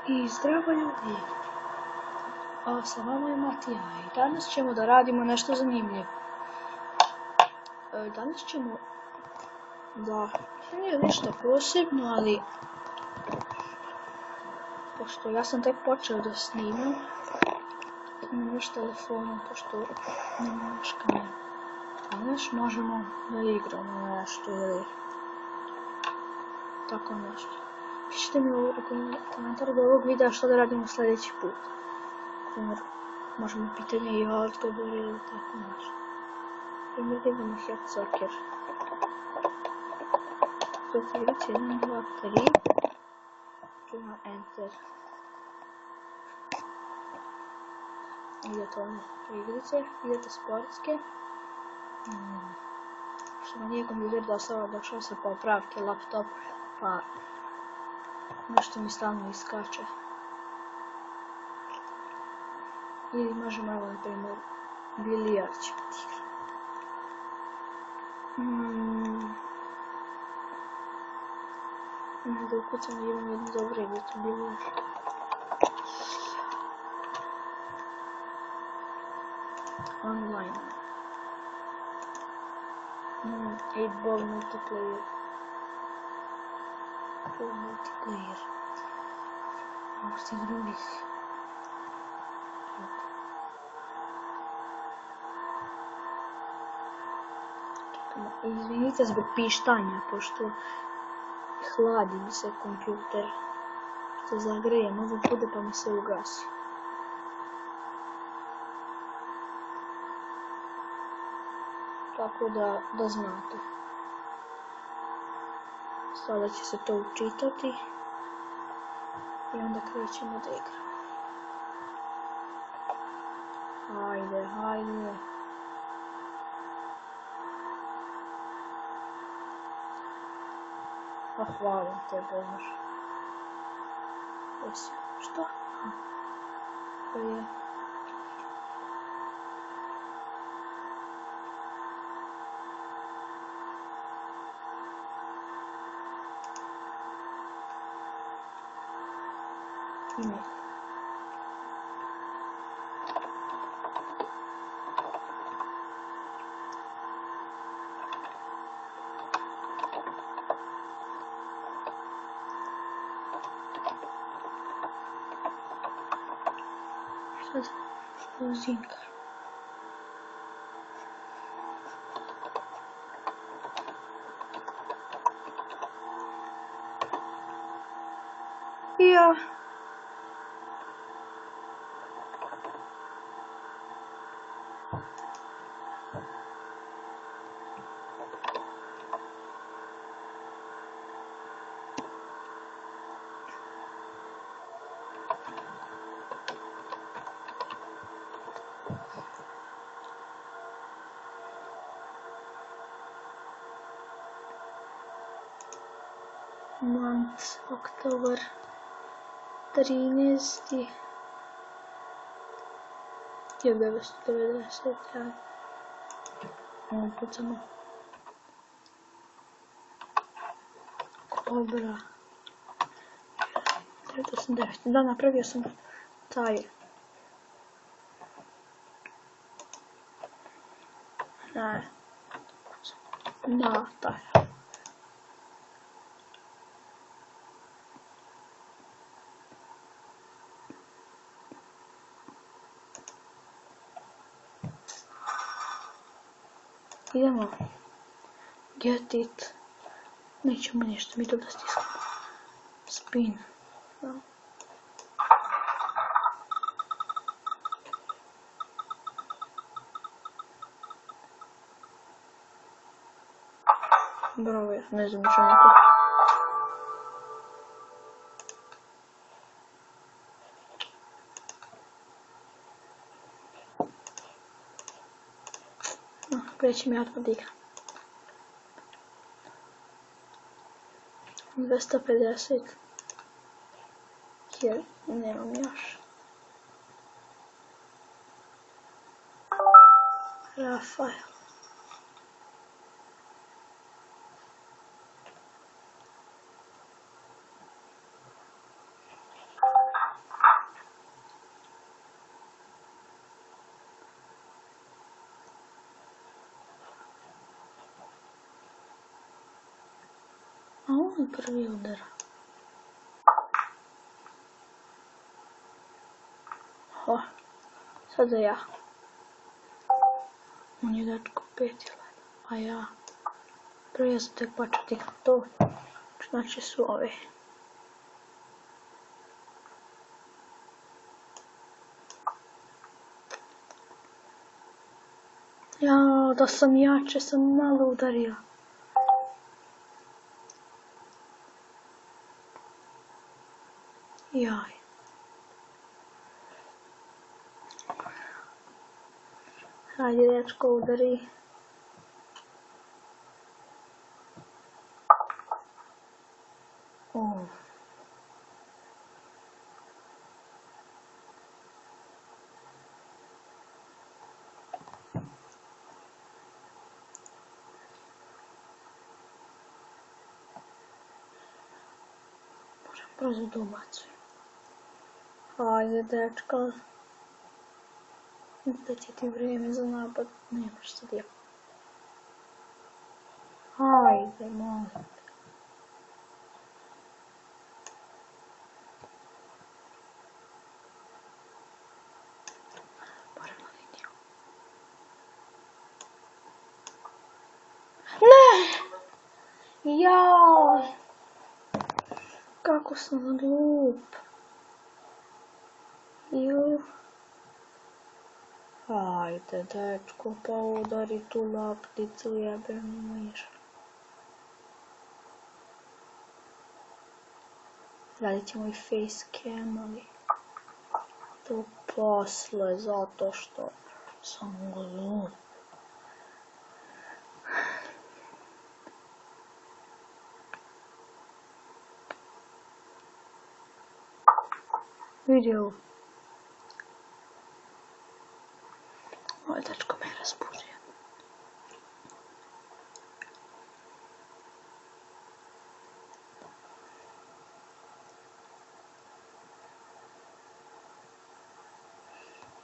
I zdravo ljudi, a sa vama je Matija i danas ćemo da radimo nešto zanimljivo. Danas ćemo da, nije ništa posebno, ali pošto ja sam tek počeo da snimam, imam još telefonom, pošto nemam još kameru. Danas možemo da igramo nešto ili tako nešto. Pišite mi u komentaru do ovog videa što da radimo sljedeći put. Primjer, možemo pitanje i odgovor ili tako nešto. Primjer, idemo Head Soccer. Zato igrice 1, 2, 3. Čujemo Enter. Idete igrice, idete sportske. Što ma nije kompjuter došao sa popravke laptop, pa nešto mi stalno iskače. Ili možemo, evo, na primjer, bilijar ćemo igrati. Da ukucamo, imam jednu dobru igricu, bilijar. Online. 8-ball multiplayer. Možda drugih. Izvinite zbog pištanja, pošto hladi mi se kompjuter. Se zagreje mnogo puta pa mi se ugasi. Tako da znate. Sada će se to učitati i onda krećemo da igramo. Hajde. Pa hvala te, Bože. Što? To je... email. Sad uzinka. Ja. Month, oktobar, 13. 1990. Pucamo. Kobra. 989. Da, napravio sam taj. Ne. Da, taj. Idemo. Get it. Nećemo ništa, mi to da stiskamo. Spin. No. Bravo, ja ne znam što neko. Krećem ja odmah igram. 250. Jer nemam još. Rafael. A on je prvi udara. Sada ja. On je dečko 5, a ja. Prvo ja sam tek početi to. Znači su ove. Ja, da sam jače, sam malo udarila. Jaj. Hajde, dečko, udari. Brzo dobacujem. Hajde, dečka. Da će ti vrijeme za napad. Nemaš sad ja. Hajde, molim. Moram na liniju. Ne! Jaj! Kako sam glup. Hajde, dečko, pa udari tu lopticu, jebem mir. Radit ćemo i facecam, ali to posle, zato što sam glup. Vidi ovo. Ovaj dečko me razbudio.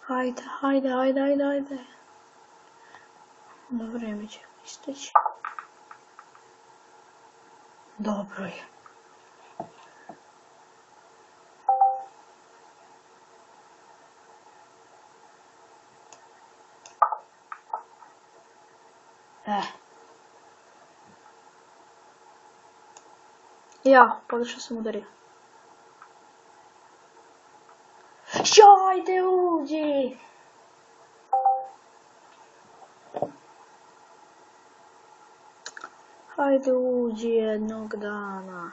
Hajde, hajde, hajde, hajde, hajde. Ono vreme će isteći. Dobro je. Ja, pogrešno sam udario. Ajde, uđi! Hajde, uđi jednog dana.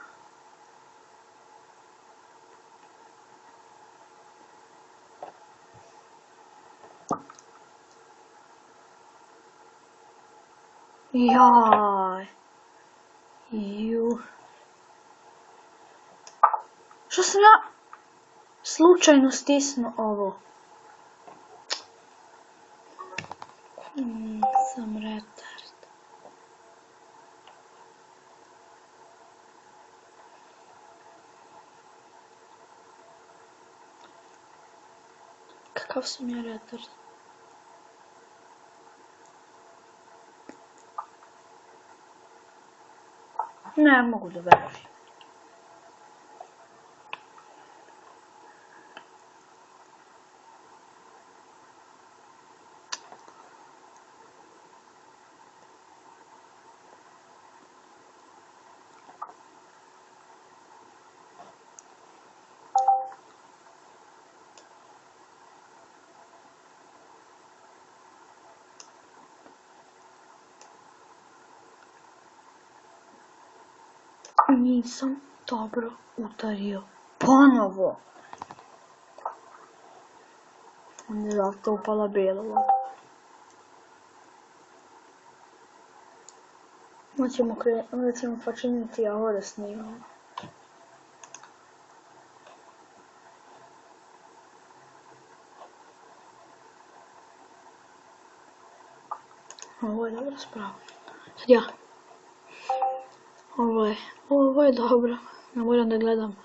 Jaj. Ju. Što sam ja slučajno stisnuo ovo? Sam retard. Kakav sam ja retard? Ne mogu da verujem. Nisam dobro udario ponovo. Onda je zato upala bijela lopta. Onda ćemo počiniti ovo da snimamo. Ovo je dobro spravo. Sad ja. Ovo je dobro. Ne moram da gledam